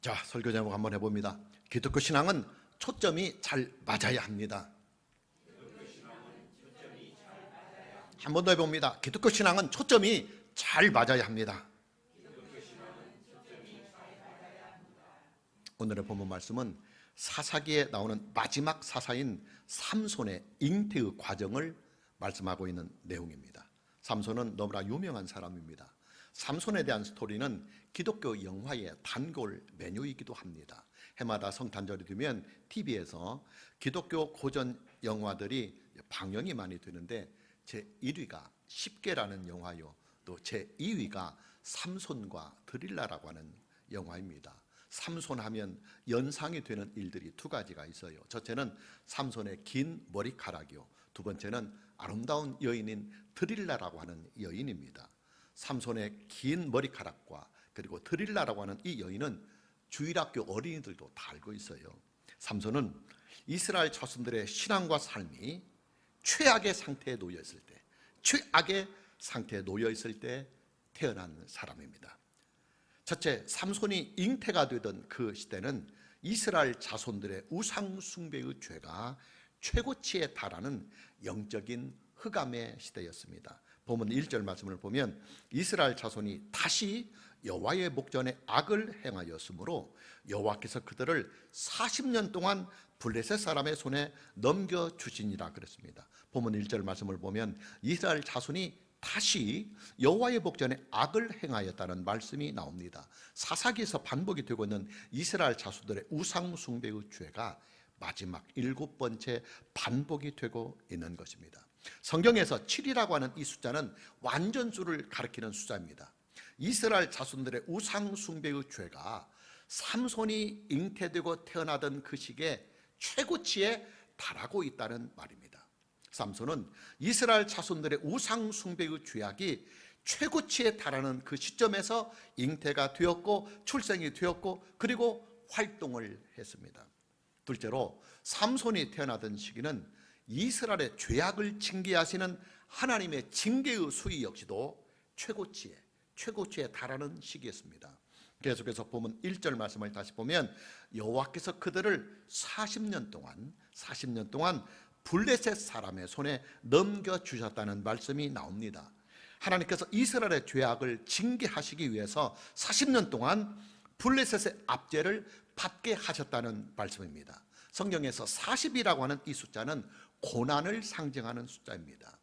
자, 설교 제목 한번 해봅니다. 기독교 신앙은 초점이 잘 맞아야 합니다. 한 번 더 해봅니다. 기독교 신앙은 초점이 잘 맞아야 합니다. 오늘의 본문 말씀은 사사기에 나오는 마지막 사사인 삼손의 잉태의 과정을 말씀하고 있는 내용입니다. 삼손은 너무나 유명한 사람입니다. 삼손에 대한 스토리는 기독교 영화의 단골 메뉴이기도 합니다. 해마다 성탄절이 되면 TV에서 기독교 고전 영화들이 방영이 많이 되는데 제1위가 십계라는 영화요, 또 제2위가 삼손과 드릴라라고 하는 영화입니다. 삼손 하면 연상이 되는 일들이 두 가지가 있어요. 첫째는 삼손의 긴 머리카락이요, 두 번째는 아름다운 여인인 드릴라라고 하는 여인입니다. 삼손의 긴 머리카락과 그리고 드릴라라고 하는 이 여인은 주일학교 어린이들도 다 알고 있어요. 삼손은 이스라엘 자손들의 신앙과 삶이 최악의 상태에 놓여 있을 때 태어난 사람입니다. 첫째, 삼손이 잉태가 되던 그 시대는 이스라엘 자손들의 우상 숭배의 죄가 최고치에 달하는 영적인 흑암의 시대였습니다. 본문 1절 말씀을 보면 이스라엘 자손이 다시 여호와의 목전에 악을 행하였으므로 여호와께서 그들을 40년 동안 블레셋 사람의 손에 넘겨주시니라 그랬습니다. 본문 1절 말씀을 보면 이스라엘 자손이 다시 여호와의 목전에 악을 행하였다는 말씀이 나옵니다. 사사기에서 반복이 되고 있는 이스라엘 자손들의 우상 숭배의 죄가 마지막 7번째 반복이 되고 있는 것입니다. 성경에서 7이라고 하는 이 숫자는 완전수를 가리키는 숫자입니다. 이스라엘 자손들의 우상 숭배의 죄가 삼손이 잉태되고 태어나던 그 시기에 최고치에 달하고 있다는 말입니다. 삼손은 이스라엘 자손들의 우상 숭배의 죄악이 최고치에 달하는 그 시점에서 잉태가 되었고 출생이 되었고 그리고 활동을 했습니다. 둘째로 삼손이 태어나던 시기는 이스라엘의 죄악을 징계하시는 하나님의 징계의 수위 역시도 최고치에 달하는 시기였습니다. 계속해서 보면 1절 말씀을 다시 보면 여호와께서 그들을 40년 동안 블레셋 사람의 손에 넘겨주셨다는 말씀이 나옵니다. 하나님께서 이스라엘의 죄악을 징계하시기 위해서 40년 동안 블레셋의 압제를 받게 하셨다는 말씀입니다. 성경에서 40이라고 하는 이 숫자는 고난을 상징하는 숫자입니다.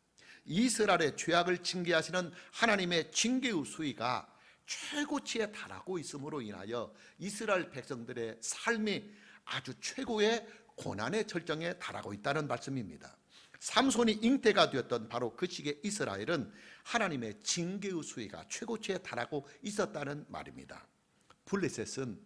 이스라엘의 죄악을 징계하시는 하나님의 징계의 수위가 최고치에 달하고 있음으로 인하여 이스라엘 백성들의 삶이 아주 최고의 고난의 절정에 달하고 있다는 말씀입니다. 삼손이 잉태가 되었던 바로 그 시기에 이스라엘은 하나님의 징계의 수위가 최고치에 달하고 있었다는 말입니다. 블레셋은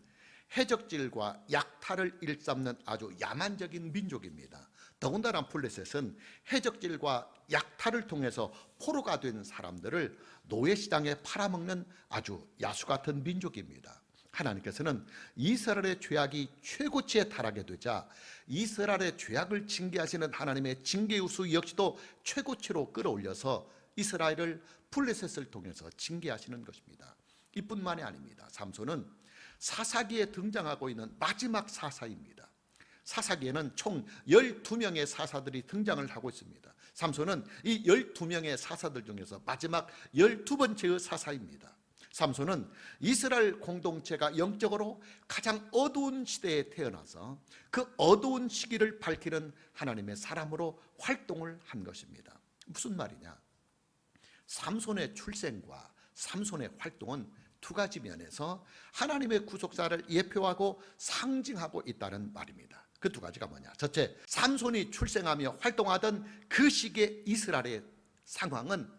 해적질과 약탈을 일삼는 아주 야만적인 민족입니다. 더군다나 블레셋은 해적질과 약탈을 통해서 포로가 된 사람들을 노예시장에 팔아먹는 아주 야수 같은 민족입니다. 하나님께서는 이스라엘의 죄악이 최고치에 달하게 되자 이스라엘의 죄악을 징계하시는 하나님의 징계의 수 역시도 최고치로 끌어올려서 이스라엘을 블레셋을 통해서 징계하시는 것입니다. 이뿐만이 아닙니다. 삼손은 사사기에 등장하고 있는 마지막 사사입니다. 사사기에는 총 12명의 사사들이 등장을 하고 있습니다. 삼손은 이 12명의 사사들 중에서 마지막 12번째의 사사입니다. 삼손은 이스라엘 공동체가 영적으로 가장 어두운 시대에 태어나서 그 어두운 시기를 밝히는 하나님의 사람으로 활동을 한 것입니다. 무슨 말이냐? 삼손의 출생과 삼손의 활동은 두 가지 면에서 하나님의 구속사를 예표하고 상징하고 있다는 말입니다. 그 두 가지가 뭐냐? 첫째, 삼손이 출생하며 활동하던 그 시기의 이스라엘의 상황은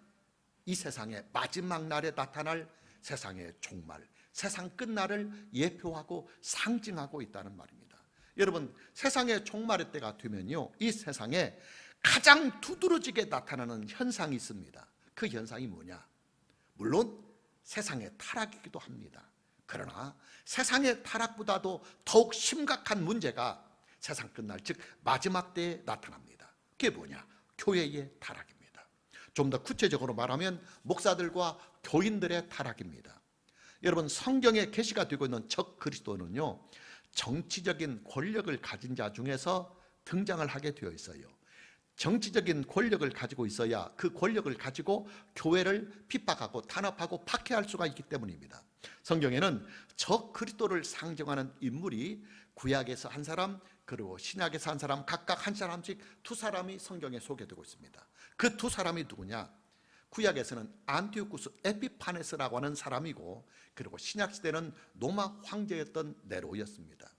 이 세상의 마지막 날에 나타날 세상의 종말, 세상 끝날을 예표하고 상징하고 있다는 말입니다. 여러분, 세상의 종말의 때가 되면요, 이 세상에 가장 두드러지게 나타나는 현상이 있습니다. 그 현상이 뭐냐? 물론 세상의 타락이기도 합니다. 그러나 세상의 타락보다도 더욱 심각한 문제가 세상 끝날 즉 마지막 때에 나타납니다. 그게 뭐냐? 교회의 타락입니다. 좀 더 구체적으로 말하면 목사들과 교인들의 타락입니다. 여러분, 성경에 계시가 되고 있는 적 그리스도는요, 정치적인 권력을 가진 자 중에서 등장을 하게 되어 있어요. 정치적인 권력을 가지고 있어야 그 권력을 가지고 교회를 핍박하고 탄압하고 박해할 수가 있기 때문입니다. 성경에는 적 그리스도를 상징하는 인물이 구약에서 한 사람, 그리고 신약에서 한 사람, 각각 한 사람씩 두 사람이 성경에 소개되고 있습니다. 그 두 사람이 누구냐? 구약에서는 안티오쿠스 에피파네스라고 하는 사람이고, 그리고 신약 시대는 로마 황제였던 네로였습니다.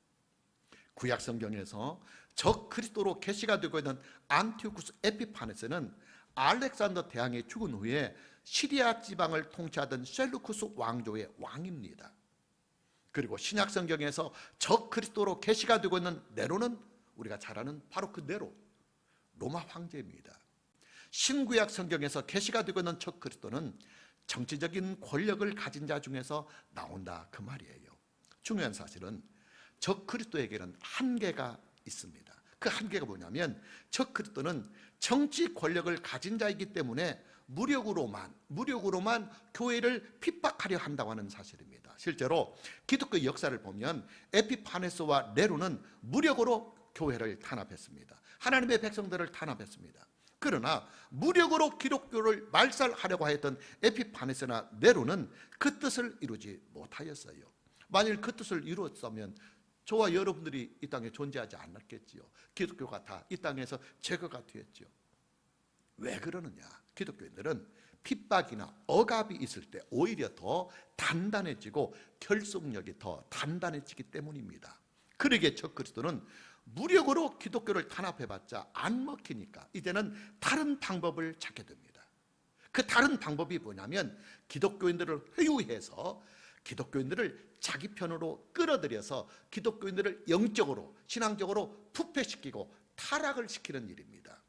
구약 성경에서 적 그리스도로 계시가 되고 있는 안티오쿠스 에피파네스는 알렉산더 대왕이 죽은 후에 시리아 지방을 통치하던 셀루쿠스 왕조의 왕입니다. 그리고 신약 성경에서 적 그리스도로 계시가 되고 있는 네로는 우리가 잘 아는 바로 그 네로, 로마 황제입니다. 신구약 성경에서 계시가 되고 있는 적 그리스도는 정치적인 권력을 가진 자 중에서 나온다, 그 말이에요. 중요한 사실은 적 그리스도에게는 한계가 있습니다. 그 한계가 뭐냐면, 적 그리스도는 정치 권력을 가진 자이기 때문에 무력으로만 교회를 핍박하려 한다고 하는 사실입니다. 실제로 기독교 역사를 보면 에피파네스와 네로는 무력으로 교회를 탄압했습니다. 하나님의 백성들을 탄압했습니다. 그러나 무력으로 기독교를 말살하려고 했던 에피파네스나 네로는 그 뜻을 이루지 못하였어요. 만일 그 뜻을 이루었다면 저와 여러분들이 이 땅에 존재하지 않았겠지요. 기독교가 다 이 땅에서 제거가 되었죠. 왜 그러느냐? 기독교인들은 핍박이나 억압이 있을 때 오히려 더 단단해지고 결속력이 더 단단해지기 때문입니다. 그러기에 적 그리스도는 무력으로 기독교를 탄압해봤자 안 먹히니까 이제는 다른 방법을 찾게 됩니다. 그 다른 방법이 뭐냐면, 기독교인들을 회유해서 기독교인들을 자기 편으로 끌어들여서 기독교인들을 영적으로, 신앙적으로 부패시키고 타락을 시키는 일입니다.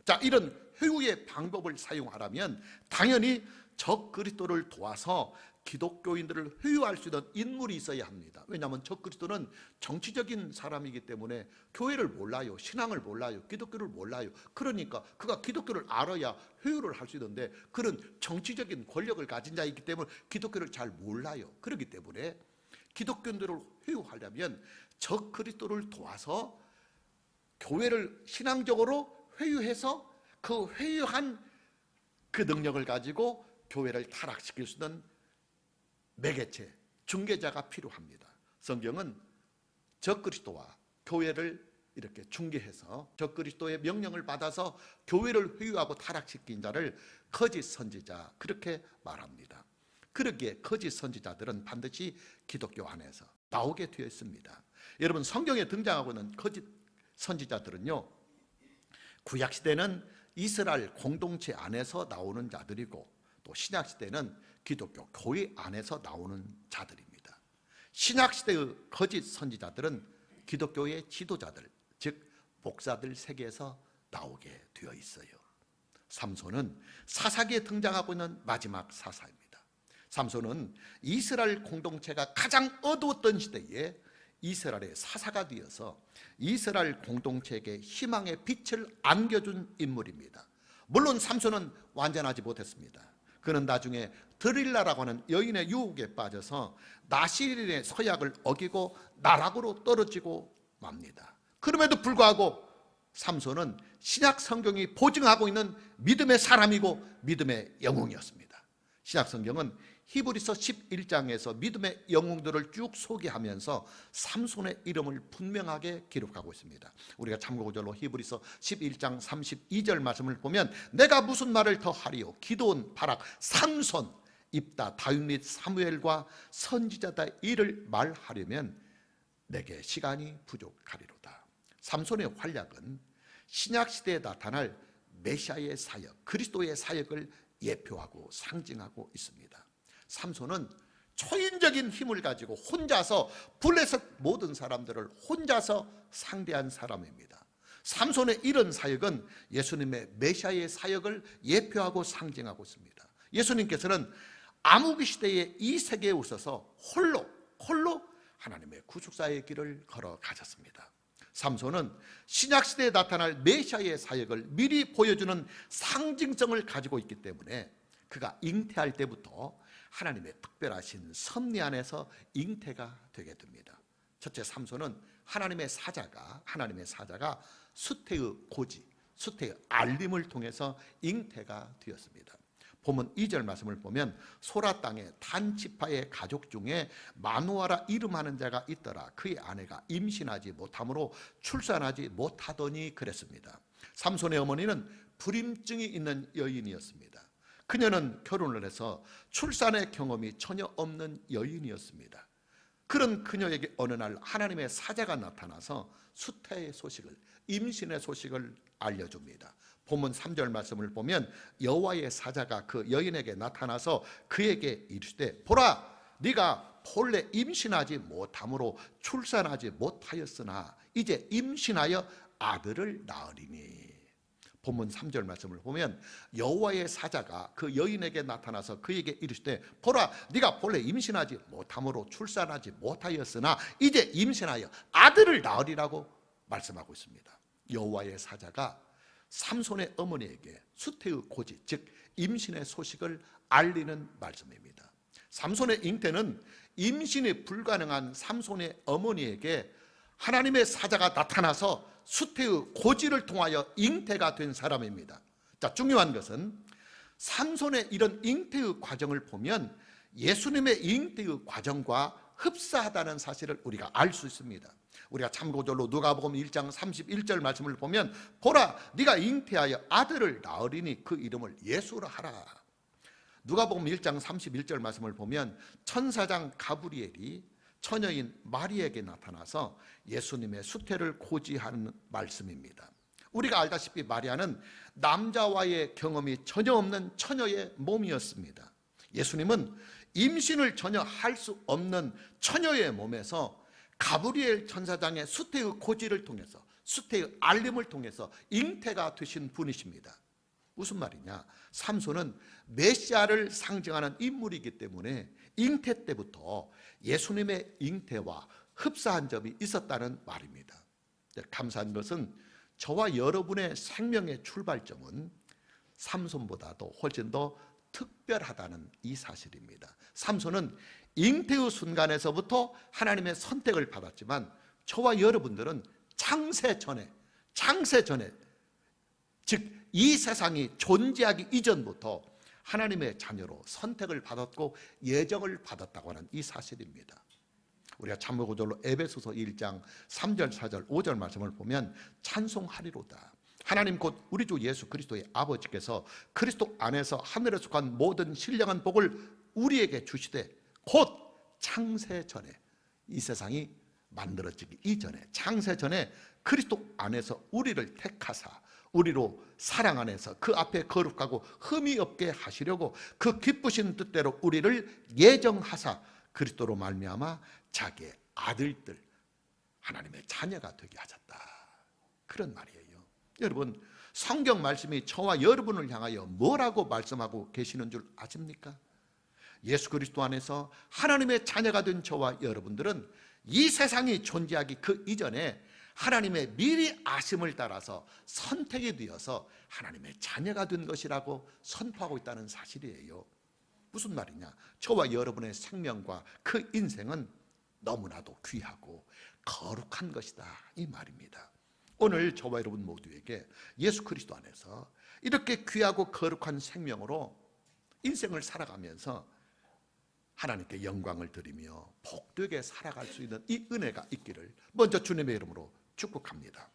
자, 이런 회유의 방법을 사용하려면 당연히 적 그리스도를 도와서 기독교인들을 회유할 수 있는 인물이 있어야 합니다. 왜냐하면 적 그리스도는 정치적인 사람이기 때문에 교회를 몰라요, 신앙을 몰라요, 기독교를 몰라요. 그러니까 그가 기독교를 알아야 회유를 할 수 있는데, 그런 정치적인 권력을 가진 자이기 때문에 기독교를 잘 몰라요. 그렇기 때문에 기독교인들을 회유하려면 적 그리스도를 도와서 교회를 신앙적으로 회유해서 그 회유한 그 능력을 가지고 교회를 타락시킬 수 있는 매개체, 중개자가 필요합니다. 성경은 적 그리스도와 교회를 이렇게 중개해서 적 그리스도의 명령을 받아서 교회를 회유하고 타락시킨 자를 거짓 선지자, 그렇게 말합니다. 그러기에 거짓 선지자들은 반드시 기독교 안에서 나오게 되어 있습니다. 여러분, 성경에 등장하고 있는 거짓 선지자들은요, 구약 시대는 이스라엘 공동체 안에서 나오는 자들이고, 또 신약 시대는 기독교 교회 안에서 나오는 자들입니다. 신약 시대의 거짓 선지자들은 기독교의 지도자들, 즉 목사들 세계에서 나오게 되어 있어요. 삼손은 사사기에 등장하고 있는 마지막 사사입니다. 삼손은 이스라엘 공동체가 가장 어두웠던 시대에 이스라엘의 사사가 되어서 이스라엘 공동체에게 희망의 빛을 안겨준 인물입니다. 물론 삼손은 완전하지 못했습니다. 그는 나중에 드릴라라고 하는 여인의 유혹에 빠져서 나실인의 서약을 어기고 나락으로 떨어지고 맙니다. 그럼에도 불구하고 삼손은 신약 성경이 보증하고 있는 믿음의 사람이고 믿음의 영웅이었습니다. 신약 성경은 히브리서 11장에서 믿음의 영웅들을 쭉 소개하면서 삼손의 이름을 분명하게 기록하고 있습니다. 우리가 참고구절로 히브리서 11장 32절 말씀을 보면, 내가 무슨 말을 더 하리요? 기드온, 바락, 삼손, 입다, 다윗 및 사무엘과 선지자다 이를 말하려면 내게 시간이 부족하리로다. 삼손의 활약은 신약 시대에 나타날 메시아의 사역, 그리스도의 사역을 예표하고 상징하고 있습니다. 삼손은 초인적인 힘을 가지고 혼자서 블레셋 모든 사람들을 혼자서 상대한 사람입니다. 삼손의 이런 사역은 예수님의 메시아의 사역을 예표하고 상징하고 있습니다. 예수님께서는 암흑 시대의 이 세계에 오셔서 홀로 하나님의 구속사의 길을 걸어가셨습니다. 삼손은 신약 시대에 나타날 메시아의 사역을 미리 보여주는 상징성을 가지고 있기 때문에 그가 잉태할 때부터 하나님의 특별하신 섭리 안에서 잉태가 되게 됩니다. 첫째, 삼손은 하나님의 사자가 수태의 고지, 수태의 알림을 통해서 잉태가 되었습니다. 본문 2절 말씀을 보면 소라 땅에 단 지파의 가족 중에 마누아라 이름하는 자가 있더라. 그의 아내가 임신하지 못하므로 출산하지 못하더니 그랬습니다. 삼손의 어머니는 불임증이 있는 여인이었습니다. 그녀는 결혼을 해서 출산의 경험이 전혀 없는 여인이었습니다. 그런 그녀에게 어느 날 하나님의 사자가 나타나서 수태의 소식을, 임신의 소식을 알려줍니다. 본문 3절 말씀을 보면 여호와의 사자가 그 여인에게 나타나서 그에게 이르시되 보라, 네가 본래 임신하지 못함으로 출산하지 못하였으나 이제 임신하여 아들을 낳으리니. 본문 3절 말씀을 보면 여호와의 사자가 그 여인에게 나타나서 그에게 이르시되 보라, 네가 본래 임신하지 못함으로 출산하지 못하였으나 이제 임신하여 아들을 낳으리라고 말씀하고 있습니다. 여호와의 사자가 삼손의 어머니에게 수태의 고지, 즉 임신의 소식을 알리는 말씀입니다. 삼손의 잉태는 임신이 불가능한 삼손의 어머니에게 하나님의 사자가 나타나서 수태의 고지를 통하여 잉태가 된 사람입니다. 자, 중요한 것은 삼손의 이런 잉태의 과정을 보면 예수님의 잉태의 과정과 흡사하다는 사실을 우리가 알 수 있습니다. 우리가 참고절로 누가복음 1장 31절 말씀을 보면 보라, 네가 잉태하여 아들을 낳으리니 그 이름을 예수라 하라. 누가복음 1장 31절 말씀을 보면 천사장 가브리엘이 처녀인 마리에게 나타나서 예수님의 수태를 고지하는 말씀입니다. 우리가 알다시피 마리아는 남자와의 경험이 전혀 없는 처녀의 몸이었습니다. 예수님은 임신을 전혀 할 수 없는 처녀의 몸에서 가브리엘 천사장의 수태의 고지를 통해서, 수태의 알림을 통해서 잉태가 되신 분이십니다. 무슨 말이냐? 삼손은 메시아를 상징하는 인물이기 때문에 잉태 때부터 예수님의 잉태와 흡사한 점이 있었다는 말입니다. 감사한 것은 저와 여러분의 생명의 출발점은 삼손보다도 훨씬 더 특별하다는 이 사실입니다. 삼손은 잉태의 순간에서부터 하나님의 선택을 받았지만 저와 여러분들은 창세 전에, 즉 이 세상이 존재하기 이전부터 하나님의 자녀로 선택을 받았고 예정을 받았다고 하는 이 사실입니다. 우리가 참고절로 에베소서 1장 3절, 4절, 5절 말씀을 보면 찬송하리로다. 하나님 곧 우리 주 예수 그리스도의 아버지께서 그리스도 안에서 하늘에 속한 모든 신령한 복을 우리에게 주시되 곧 창세 전에, 이 세상이 만들어지기 이전에, 창세 전에 그리스도 안에서 우리를 택하사 우리로 사랑 안에서 그 앞에 거룩하고 흠이 없게 하시려고 그 기쁘신 뜻대로 우리를 예정하사 그리스도로 말미암아 자기의 아들들, 하나님의 자녀가 되게 하셨다. 그런 말이에요. 여러분, 성경 말씀이 저와 여러분을 향하여 뭐라고 말씀하고 계시는 줄 아십니까? 예수 그리스도 안에서 하나님의 자녀가 된 저와 여러분들은 이 세상이 존재하기 그 이전에 하나님의 미리 아심을 따라서 선택이 되어서 하나님의 자녀가 된 것이라고 선포하고 있다는 사실이에요. 무슨 말이냐? 저와 여러분의 생명과 그 인생은 너무나도 귀하고 거룩한 것이다, 이 말입니다. 오늘 저와 여러분 모두에게 예수 그리스도 안에서 이렇게 귀하고 거룩한 생명으로 인생을 살아가면서 하나님께 영광을 드리며 복되게 살아갈 수 있는 이 은혜가 있기를 먼저 주님의 이름으로 축복합니다.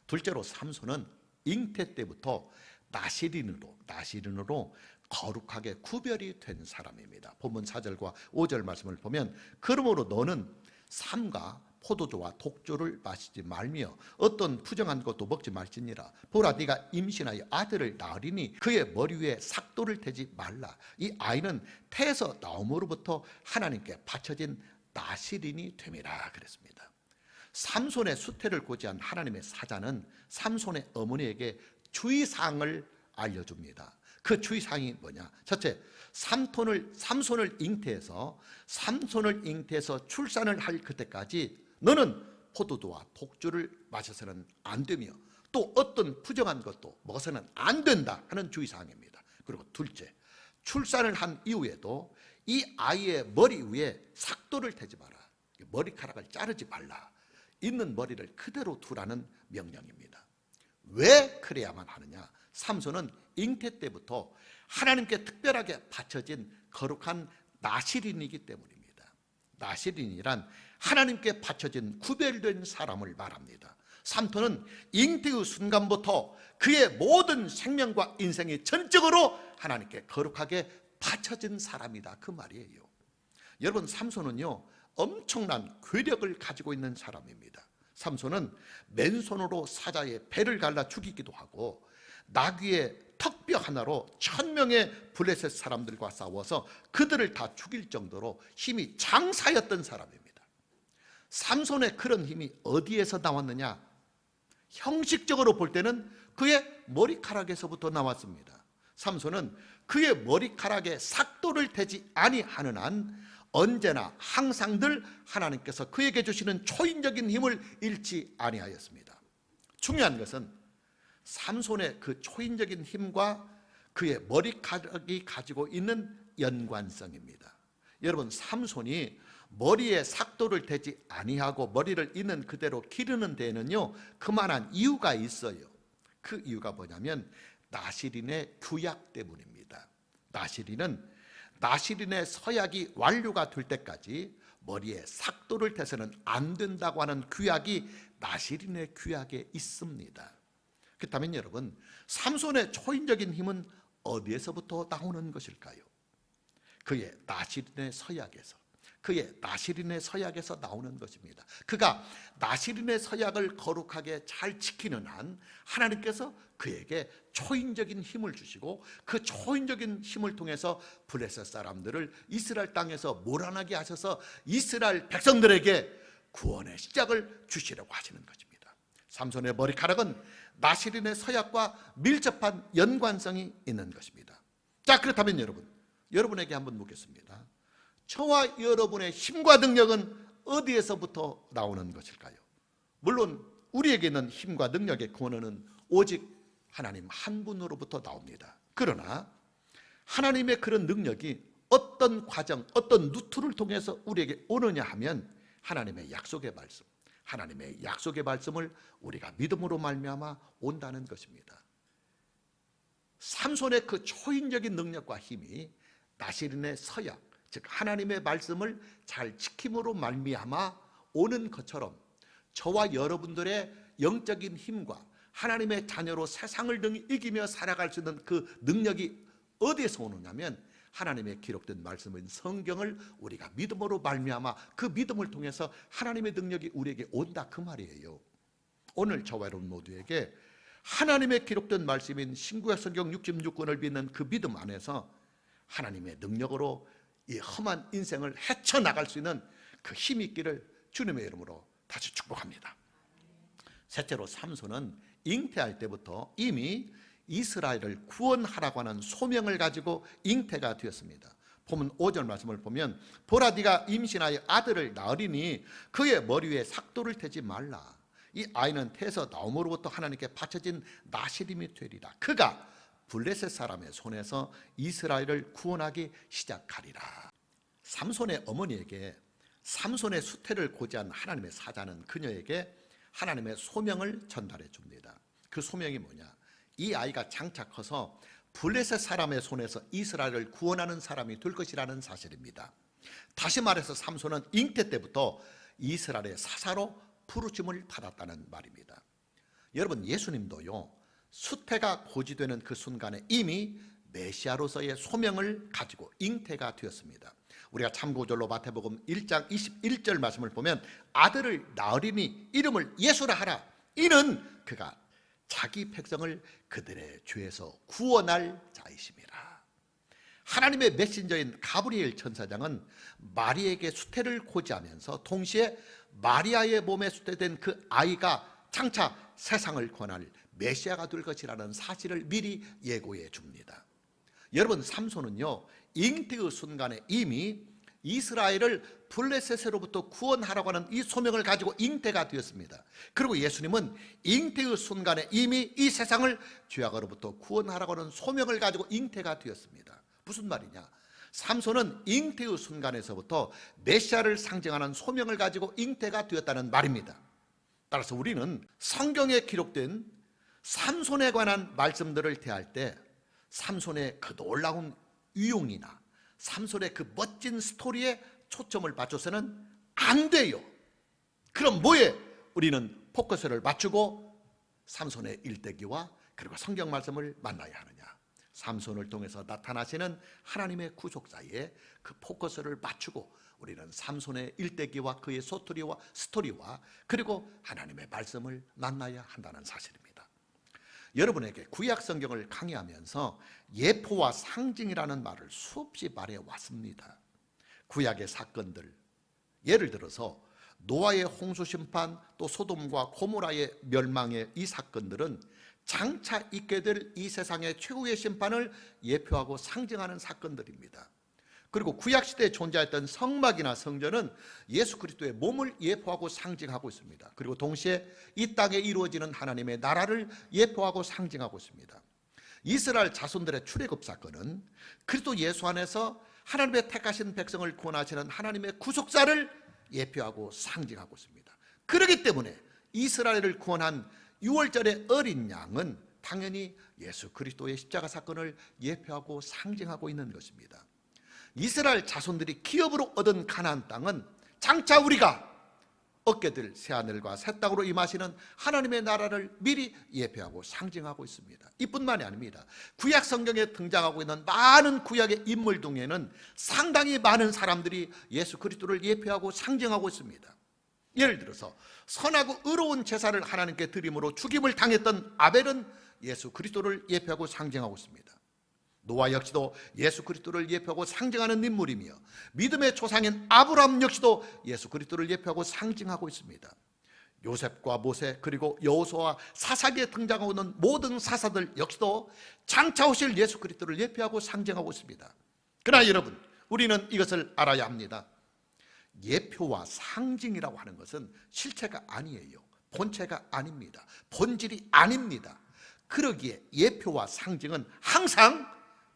둘째로 삼손은 잉태 때부터 나시린으로 거룩하게 구별이 된 사람입니다. 본문 4절과 5절 말씀을 보면 그러므로 너는 삼가 포도주와 독주를 마시지 말며 어떤 부정한 것도 먹지 말지니라. 보라, 네가 임신하여 아들을 낳으리니 그의 머리 위에 삭도를 대지 말라. 이 아이는 태에서 나옴으로부터 하나님께 바쳐진 나시린이 됨이라 그랬습니다. 삼손의 수태를 고지한 하나님의 사자는 삼손의 어머니에게 주의사항을 알려줍니다. 그 주의사항이 뭐냐? 첫째, 삼손을 잉태해서 출산을 할 그때까지 너는 포도주와 독주를 마셔서는 안 되며 또 어떤 부정한 것도 먹어서는 안 된다 하는 주의사항입니다. 그리고 둘째, 출산을 한 이후에도 이 아이의 머리 위에 삭도를 대지 마라, 머리카락을 자르지 말라, 있는 머리를 그대로 두라는 명령입니다. 왜 그래야만 하느냐? 삼손은 잉태 때부터 하나님께 특별하게 바쳐진 거룩한 나실인이기 때문입니다. 나실인이란 하나님께 바쳐진 구별된 사람을 말합니다. 삼손은 잉태의 순간부터 그의 모든 생명과 인생이 전적으로 하나님께 거룩하게 바쳐진 사람이다, 그 말이에요. 여러분, 삼손은요 엄청난 괴력을 가지고 있는 사람입니다. 삼손은 맨손으로 사자의 배를 갈라 죽이기도 하고 나귀의 턱뼈 하나로 1000명의 블레셋 사람들과 싸워서 그들을 다 죽일 정도로 힘이 장사였던 사람입니다. 삼손의 그런 힘이 어디에서 나왔느냐? 형식적으로 볼 때는 그의 머리카락에서부터 나왔습니다. 삼손은 그의 머리카락에 삭도를 대지 아니하는 한 언제나 항상들 하나님께서 그에게 주시는 초인적인 힘을 잃지 아니하였습니다. 중요한 것은 삼손의 그 초인적인 힘과 그의 머리카락이 가지고 있는 연관성입니다. 여러분, 삼손이 머리에 삭도를 대지 아니하고 머리를 있는 그대로 기르는 데에는요 그만한 이유가 있어요. 그 이유가 뭐냐면 나실인의 규약 때문입니다. 나실인의 서약이 완료가 될 때까지 머리에 삭도를 대서는 안 된다고 하는 규약이 나실인의 규약에 있습니다. 그렇다면 여러분, 삼손의 초인적인 힘은 어디에서부터 나오는 것일까요? 그의 나실인의 서약에서 나오는 것입니다. 그가 나실인의 서약을 거룩하게 잘 지키는 한 하나님께서 그에게 초인적인 힘을 주시고 그 초인적인 힘을 통해서 블레셋 사람들을 이스라엘 땅에서 몰아나게 하셔서 이스라엘 백성들에게 구원의 시작을 주시려고 하시는 것입니다. 삼손의 머리카락은 나실인의 서약과 밀접한 연관성이 있는 것입니다. 자, 그렇다면 여러분에게 한번 묻겠습니다. 저와 여러분의 힘과 능력은 어디에서부터 나오는 것일까요? 물론 우리에게 있는 힘과 능력의 근원은 오직 하나님 한 분으로부터 나옵니다. 그러나 하나님의 그런 능력이 어떤 과정, 어떤 루트를 통해서 우리에게 오느냐 하면 하나님의 약속의 말씀을 우리가 믿음으로 말미암아 온다는 것입니다. 삼손의 그 초인적인 능력과 힘이 나실인의 서약, 즉 하나님의 말씀을 잘 지킴으로 말미암아 오는 것처럼 저와 여러분들의 영적인 힘과 하나님의 자녀로 세상을 등이 이기며 살아갈 수 있는 그 능력이 어디에서 오느냐면 하나님의 기록된 말씀인 성경을 우리가 믿음으로 말미암아 그 믿음을 통해서 하나님의 능력이 우리에게 온다, 그 말이에요. 오늘 저와 여러분 모두에게 하나님의 기록된 말씀인 신구약 성경 66권을 믿는 그 믿음 안에서 하나님의 능력으로 이 험한 인생을 헤쳐나갈 수 있는 그 힘이 있기를 주님의 이름으로 다시 축복합니다. 셋째로, 삼손은 잉태할 때부터 이미 이스라엘을 구원하라고 하는 소명을 가지고 잉태가 되었습니다. 보면 5절 말씀을 보면 보라, 네가 임신하여 아들을 낳으리니 그의 머리 위에 삭도를 대지 말라. 이 아이는 태에서 나옴으로부터 하나님께 바쳐진 나실임이 되리라. 그가 블레셋 사람의 손에서 이스라엘을 구원하기 시작하리라. 삼손의 어머니에게 삼손의 수태를 고지한 하나님의 사자는 그녀에게 하나님의 소명을 전달해 줍니다. 그 소명이 뭐냐? 이 아이가 장차 커서 블레셋 사람의 손에서 이스라엘을 구원하는 사람이 될 것이라는 사실입니다. 다시 말해서 삼손은 잉태 때부터 이스라엘의 사사로 부르심을 받았다는 말입니다. 여러분, 예수님도요 수태가 고지되는 그 순간에 이미 메시아로서의 소명을 가지고 잉태가 되었습니다. 우리가 참고절로 마태복음 1장 21절 말씀을 보면 아들을 낳으리니 이름을 예수라 하라. 이는 그가 자기 백성을 그들의 죄에서 구원할 자이심이라. 하나님의 메신저인 가브리엘 천사장은 마리에게 수태를 고지하면서 동시에 마리아의 몸에 수태된 그 아이가 장차 세상을 권할 메시아가 될 것이라는 사실을 미리 예고해 줍니다. 여러분, 삼손은요 잉태의 순간에 이미 이스라엘을 블레셋으로부터 구원하라고 하는 이 소명을 가지고 잉태가 되었습니다. 그리고 예수님은 잉태의 순간에 이미 이 세상을 죄악으로부터 구원하라고 하는 소명을 가지고 잉태가 되었습니다. 무슨 말이냐? 삼손은 잉태의 순간에서부터 메시아를 상징하는 소명을 가지고 잉태가 되었다는 말입니다. 따라서 우리는 성경에 기록된 삼손에 관한 말씀들을 대할 때 삼손의 그 놀라운 위용이나 삼손의 그 멋진 스토리에 초점을 맞춰서는 안 돼요. 그럼 뭐에 우리는 포커스를 맞추고 삼손의 일대기와 그리고 성경 말씀을 만나야 하느냐? 삼손을 통해서 나타나시는 하나님의 구속사에 그 포커스를 맞추고 우리는 삼손의 일대기와 그의 스토리와 그리고 하나님의 말씀을 만나야 한다는 사실입니다. 여러분에게 구약 성경을 강의하면서 예표와 상징이라는 말을 수없이 말해왔습니다. 구약의 사건들, 예를 들어서 노아의 홍수 심판, 또 소돔과 고모라의 멸망의 이 사건들은 장차 있게 될 이 세상의 최후의 심판을 예표하고 상징하는 사건들입니다. 그리고 구약시대에 존재했던 성막이나 성전은 예수 그리스도의 몸을 예표하고 상징하고 있습니다. 그리고 동시에 이 땅에 이루어지는 하나님의 나라를 예표하고 상징하고 있습니다. 이스라엘 자손들의 출애굽 사건은 그리스도 예수 안에서 하나님의 택하신 백성을 구원하시는 하나님의 구속사를 예표하고 상징하고 있습니다. 그렇기 때문에 이스라엘을 구원한 6월절의 어린 양은 당연히 예수 그리스도의 십자가 사건을 예표하고 상징하고 있는 것입니다. 이스라엘 자손들이 기업으로 얻은 가나안 땅은 장차 우리가 얻게 될 새하늘과 새 땅으로 임하시는 하나님의 나라를 미리 예표하고 상징하고 있습니다. 이뿐만이 아닙니다. 구약 성경에 등장하고 있는 많은 구약의 인물 중에는 상당히 많은 사람들이 예수 그리스도를 예표하고 상징하고 있습니다. 예를 들어서 선하고 의로운 제사를 하나님께 드림으로 죽임을 당했던 아벨은 예수 그리스도를 예표하고 상징하고 있습니다. 노아 역시도 예수 그리스도를 예표하고 상징하는 인물이며 믿음의 조상인 아브라함 역시도 예수 그리스도를 예표하고 상징하고 있습니다. 요셉과 모세 그리고 여호수아와 사사기에 등장하고 있는 모든 사사들 역시도 장차 오실 예수 그리스도를 예표하고 상징하고 있습니다. 그러나 여러분, 우리는 이것을 알아야 합니다. 예표와 상징이라고 하는 것은 실체가 아니에요. 본체가 아닙니다. 본질이 아닙니다. 그러기에 예표와 상징은 항상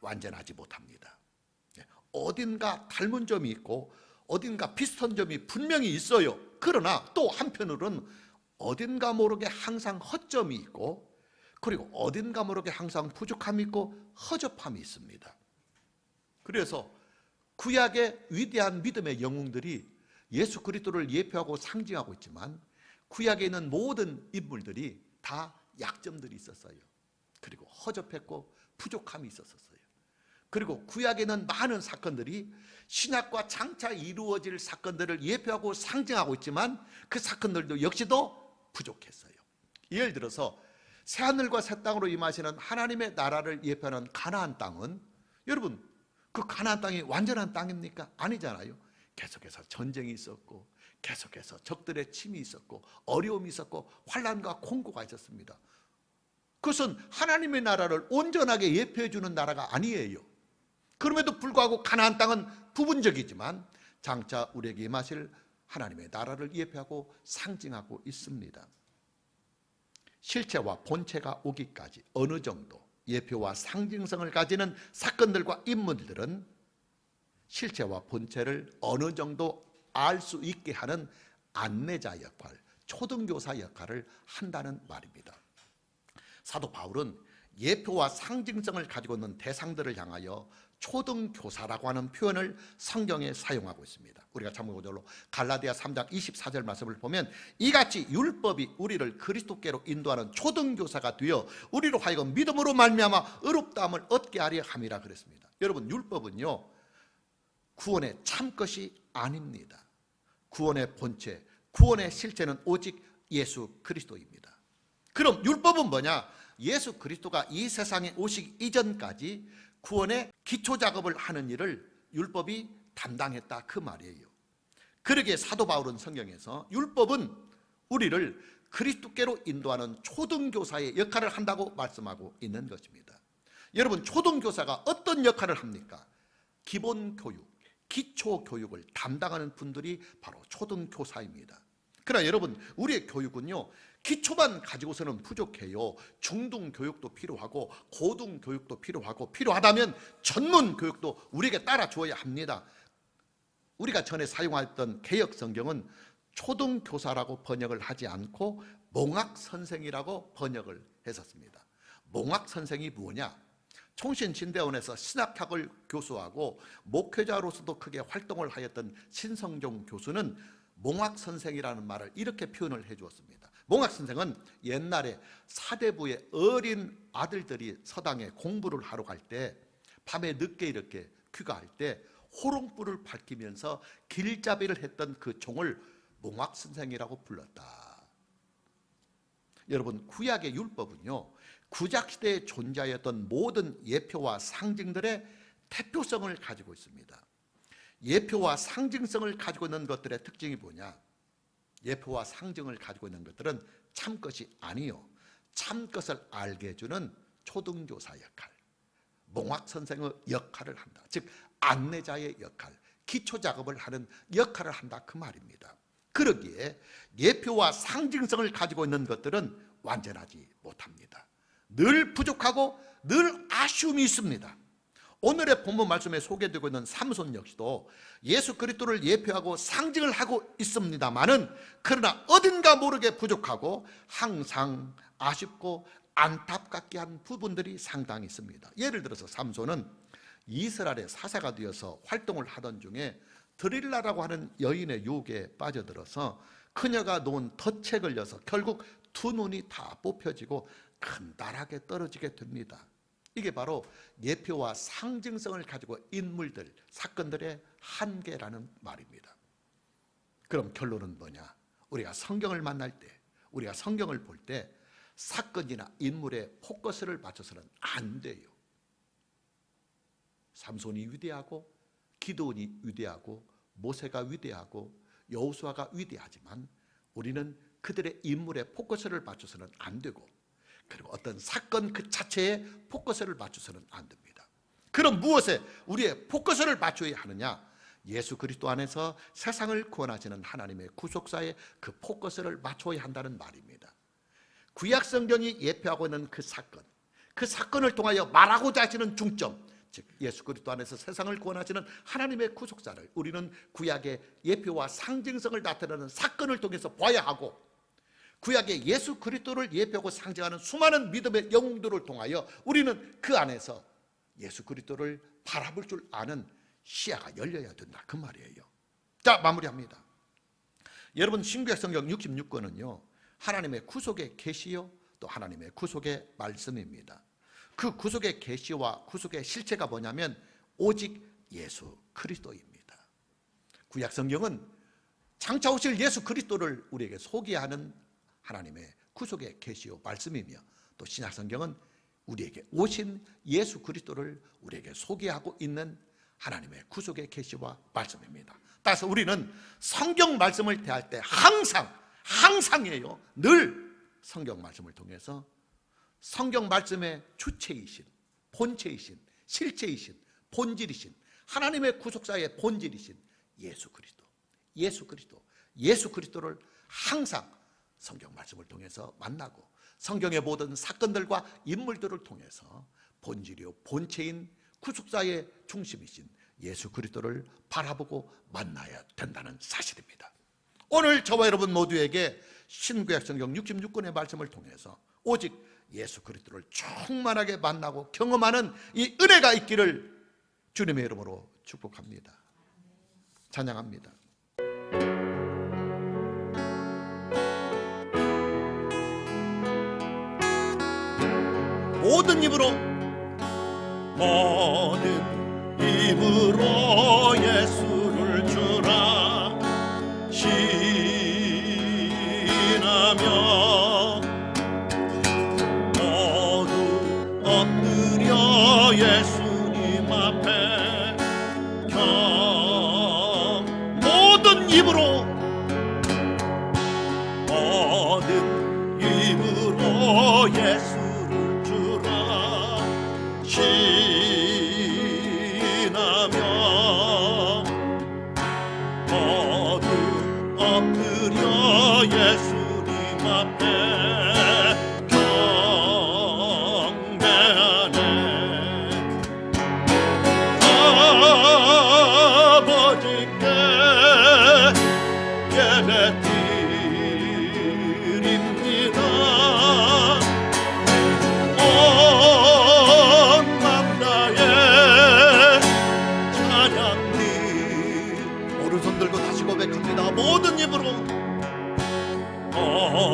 완전하지 못합니다. 어딘가 닮은 점이 있고 어딘가 비슷한 점이 분명히 있어요. 그러나 또 한편으로는 어딘가 모르게 항상 허점이 있고 그리고 어딘가 모르게 항상 부족함이 있고 허접함이 있습니다. 그래서 구약의 위대한 믿음의 영웅들이 예수 그리스도를 예표하고 상징하고 있지만 구약에 있는 모든 인물들이 다 약점들이 있었어요. 그리고 허접했고 부족함이 있었어요. 그리고 구약에 있는 많은 사건들이 신약과 장차 이루어질 사건들을 예표하고 상징하고 있지만 그 사건들도 역시도 부족했어요. 예를 들어서 새하늘과 새 땅으로 임하시는 하나님의 나라를 예표하는 가나안 땅은 여러분, 그 가나안 땅이 완전한 땅입니까? 아니잖아요. 계속해서 전쟁이 있었고 계속해서 적들의 침이 있었고 어려움이 있었고 환난과 공고가 있었습니다. 그것은 하나님의 나라를 온전하게 예표해 주는 나라가 아니에요. 그럼에도 불구하고 가나안 땅은 부분적이지만 장차 우리에게 임하실 하나님의 나라를 예표하고 상징하고 있습니다. 실체와 본체가 오기까지 어느 정도 예표와 상징성을 가지는 사건들과 인물들은 실체와 본체를 어느 정도 알 수 있게 하는 안내자 역할, 초등교사 역할을 한다는 말입니다. 사도 바울은 예표와 상징성을 가지고 있는 대상들을 향하여 초등교사라고 하는 표현을 성경에 사용하고 있습니다. 우리가 참고적으로 갈라디아 3장 24절 말씀을 보면 이같이 율법이 우리를 그리스도께로 인도하는 초등교사가 되어 우리로 하여금 믿음으로 말미암아 의롭다함을 얻게 하려 함이라 그랬습니다. 여러분, 율법은요 구원의 참것이 아닙니다. 구원의 본체, 구원의 실체는 오직 예수 그리스도입니다. 그럼 율법은 뭐냐? 예수 그리스도가 이 세상에 오시기 이전까지 구원의 기초 작업을 하는 일을 율법이 담당했다, 그 말이에요. 그러기에 사도 바울은 성경에서 율법은 우리를 그리스도께로 인도하는 초등교사의 역할을 한다고 말씀하고 있는 것입니다. 여러분, 초등교사가 어떤 역할을 합니까? 기본 교육, 기초 교육을 담당하는 분들이 바로 초등교사입니다. 그러나 여러분, 우리의 교육은요 기초만 가지고서는 부족해요. 중등 교육도 필요하고 고등 교육도 필요하고 필요하다면 전문 교육도 우리에게 따라 주어야 합니다. 우리가 전에 사용했던 개역 성경은 초등교사라고 번역을 하지 않고 몽학선생이라고 번역을 했었습니다. 몽학선생이 뭐냐? 총신진대원에서 신학학을 교수하고 목회자로서도 크게 활동을 하였던 신성종 교수는 몽학선생이라는 말을 이렇게 표현을 해 주었습니다. 몽학선생은 옛날에 사대부의 어린 아들들이 서당에 공부를 하러 갈 때 밤에 늦게 이렇게 귀가할 때 호롱불을 밝히면서 길잡이를 했던 그 종을 몽학선생이라고 불렀다. 여러분, 구약의 율법은요, 구약시대에 존재하였던 모든 예표와 상징들의 대표성을 가지고 있습니다. 예표와 상징성을 가지고 있는 것들의 특징이 뭐냐? 예표와 상징을 가지고 있는 것들은 참것이 아니요, 참것을 알게 해주는 초등교사 역할, 몽학선생의 역할을 한다. 즉 안내자의 역할, 기초작업을 하는 역할을 한다, 그 말입니다. 그러기에 예표와 상징성을 가지고 있는 것들은 완전하지 못합니다. 늘 부족하고 늘 아쉬움이 있습니다. 오늘의 본문 말씀에 소개되고 있는 삼손 역시도 예수 그리스도를 예표하고 상징을 하고 있습니다마는, 그러나 어딘가 모르게 부족하고 항상 아쉽고 안타깝게 한 부분들이 상당히 있습니다. 예를 들어서 삼손은 이스라엘의 사사가 되어서 활동을 하던 중에 드릴라라고 하는 여인의 유혹에 빠져들어서 그녀가 놓은 덫에 걸려서 결국 두 눈이 다 뽑혀지고 큰달하게 떨어지게 됩니다. 이게 바로 예표와 상징성을 가지고 인물들, 사건들의 한계라는 말입니다. 그럼 결론은 뭐냐? 우리가 성경을 만날 때, 우리가 성경을 볼 때 사건이나 인물의 포커스를 맞춰서는 안 돼요. 삼손이 위대하고 기드온이 위대하고 모세가 위대하고 여호수아가 위대하지만 우리는 그들의 인물의 포커스를 맞춰서는 안 되고, 그리고 어떤 사건 그 자체에 포커스를 맞춰서는 안 됩니다. 그럼 무엇에 우리의 포커스를 맞춰야 하느냐? 예수 그리스도 안에서 세상을 구원하시는 하나님의 구속사에 그 포커스를 맞춰야 한다는 말입니다. 구약 성경이 예표하고 있는 그 사건을 통하여 말하고자 하시는 중점, 즉 예수 그리스도 안에서 세상을 구원하시는 하나님의 구속사를 우리는 구약의 예표와 상징성을 나타내는 사건을 통해서 봐야 하고, 구약의 예수 그리스도를 예표하고 상징하는 수많은 믿음의 영웅들을 통하여 우리는 그 안에서 예수 그리스도를 바라볼 줄 아는 시야가 열려야 된다, 그 말이에요. 자, 마무리합니다. 여러분, 신구약 성경 66권은요 하나님의 구속의 계시요 또 하나님의 구속의 말씀입니다. 그 구속의 계시와 구속의 실체가 뭐냐면 오직 예수 그리스도입니다. 구약 성경은 장차 오실 예수 그리스도를 우리에게 소개하는 하나님의 구속의 계시요 말씀이며, 또 신약 성경은 우리에게 오신 예수 그리스도를 우리에게 소개하고 있는 하나님의 구속의 계시와 말씀입니다. 따라서 우리는 성경 말씀을 대할 때 항상이에요, 늘 성경 말씀을 통해서 성경 말씀의 주체이신, 본체이신, 실체이신, 본질이신 하나님의 구속사의 본질이신 예수 그리스도를 항상 성경 말씀을 통해서 만나고, 성경의 모든 사건들과 인물들을 통해서 본질이요 본체인 구속사의 중심이신 예수 그리스도를 바라보고 만나야 된다는 사실입니다. 오늘 저와 여러분 모두에게 신구약 성경 66권의 말씀을 통해서 오직 예수 그리스도를 충만하게 만나고 경험하는 이 은혜가 있기를 주님의 이름으로 축복합니다. 찬양합니다. 모든 입으로 예수를 주라 시인하며 모두 엎드려 예수님 앞에 모든 입으로 예수를 주라 시인하며 모두 엎드려 예수님 앞에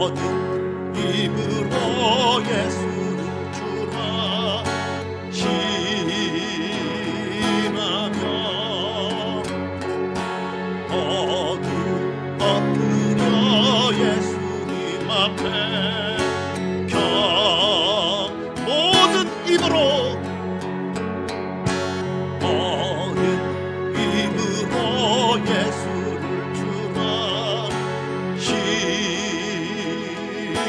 모든 힘으로 예수를 주라 신하며 모두 엎드려 예수님 앞에 모든 힘으로 예수를 주라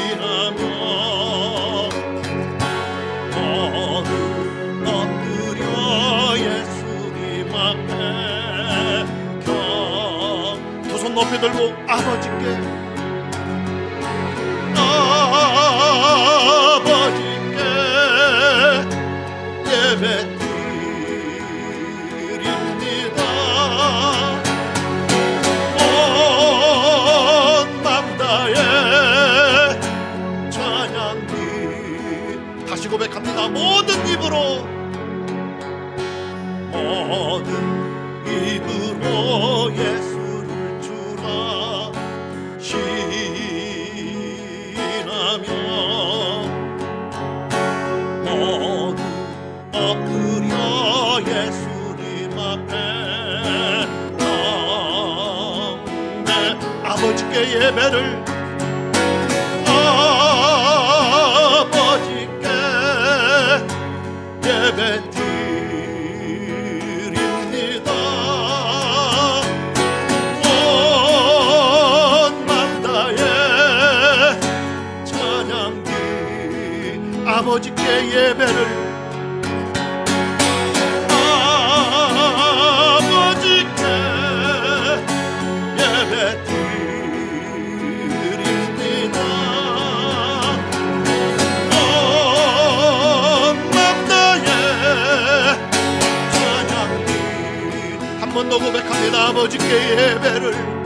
신하며 모두 엎드려 예수님 앞에 두 손 높이 들고 아버지께 예배 드립니다. 온 맘 다해 찬양이 다시 고백합니다. 모든 입으로 예수를 주라 신하며 모두 엎드려 예수님 앞에 아버지께 예배를 아버지께 예배 드립니다. 온 맘 다해 찬양기 아버지께 예배를 아버지께 예배 드립니다. 온 맘 다해 찬양이 한 번 더 고백합니다. 아버지께 예배를